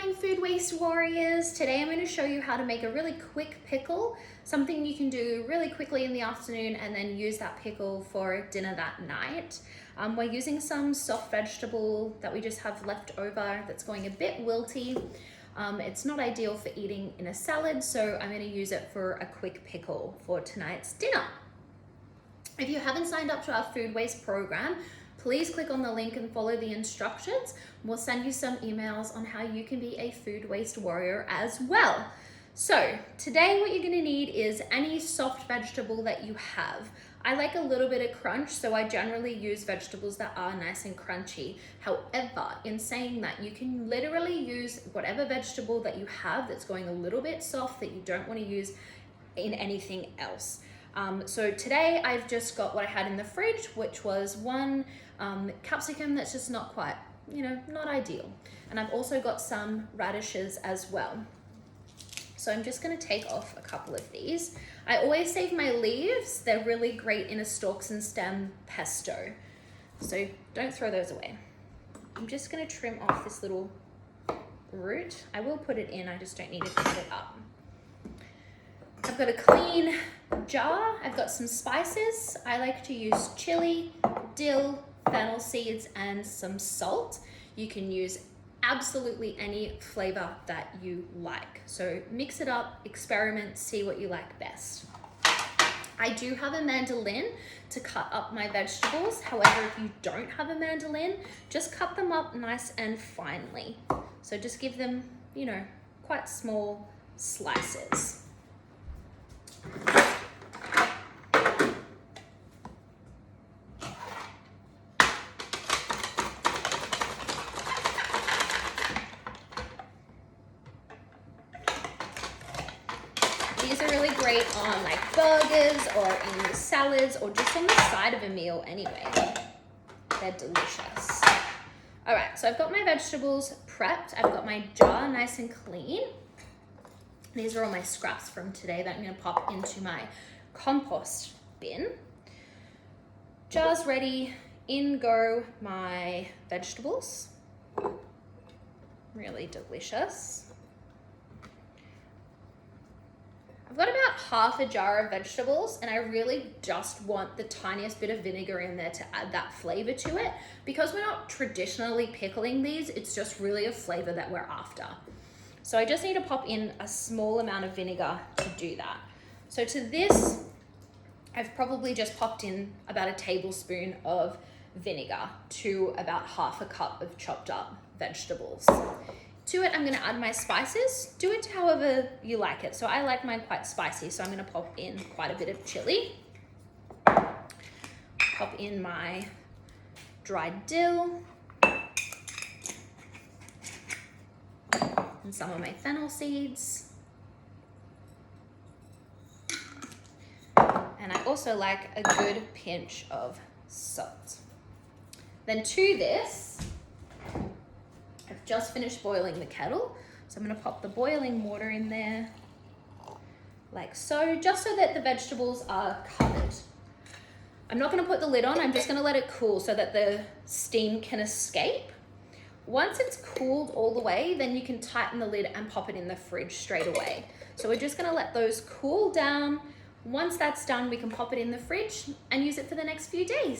morning, food waste warriors. Today I'm going to show you how to make a really quick pickle, something you can do really quickly in the afternoon and then use that pickle for dinner that night. We're using some soft vegetable that we just have left over that's going a bit wilty. It's not ideal for eating in a salad, so I'm going to use it for a quick pickle for tonight's dinner. If you haven't signed up to our food waste program, please click on the link and follow the instructions. We'll send you some emails on how you can be a food waste warrior as well. So today what you're going to need is any soft vegetable that you have. I like a little bit of crunch, so I generally use vegetables that are nice and crunchy. However, in saying that, you can literally use whatever vegetable that you have that's going a little bit soft that you don't want to use in anything else. So today I've just got what I had in the fridge, which was one capsicum that's just not quite, not ideal. And I've also got some radishes as well. So I'm just gonna take off a couple of these. I always save my leaves. They're really great in a stalks and stem pesto. So don't throw those away. I'm just gonna trim off this little root. I will put it in, I just don't need to cut it up. I've got a clean jar. I've got some spices. I like to use chili, dill, fennel seeds, and some salt. You can use absolutely any flavor that you like. So mix it up, experiment, see what you like best. I do have a mandolin to cut up my vegetables. However, if you don't have a mandolin, just cut them up nice and finely. So just give them, quite small slices. These are really great on like burgers or in salads or just on the side of a meal anyway. They're delicious. All right, so I've got my vegetables prepped. I've got my jar nice and clean. These are all my scraps from today that I'm gonna pop into my compost bin. Jar's ready, in go my vegetables. Really delicious. I've got about half a jar of vegetables and I really just want the tiniest bit of vinegar in there to add that flavor to it. Because we're not traditionally pickling these, it's just really a flavor that we're after. So I just need to pop in a small amount of vinegar to do that. So to this, I've probably just popped in about a tablespoon of vinegar to about half a cup of chopped up vegetables. To it, I'm gonna add my spices. Do it however you like it. So I like mine quite spicy, so I'm gonna pop in quite a bit of chili. Pop in my dried dill. And some of my fennel seeds. And I also like a good pinch of salt. Then to this, I've just finished boiling the kettle. So I'm gonna pop the boiling water in there, like so, just so that the vegetables are covered. I'm not gonna put the lid on, I'm just gonna let it cool so that the steam can escape. Once it's cooled all the way, then you can tighten the lid and pop it in the fridge straight away. So we're just gonna let those cool down. Once that's done, we can pop it in the fridge and use it for the next few days.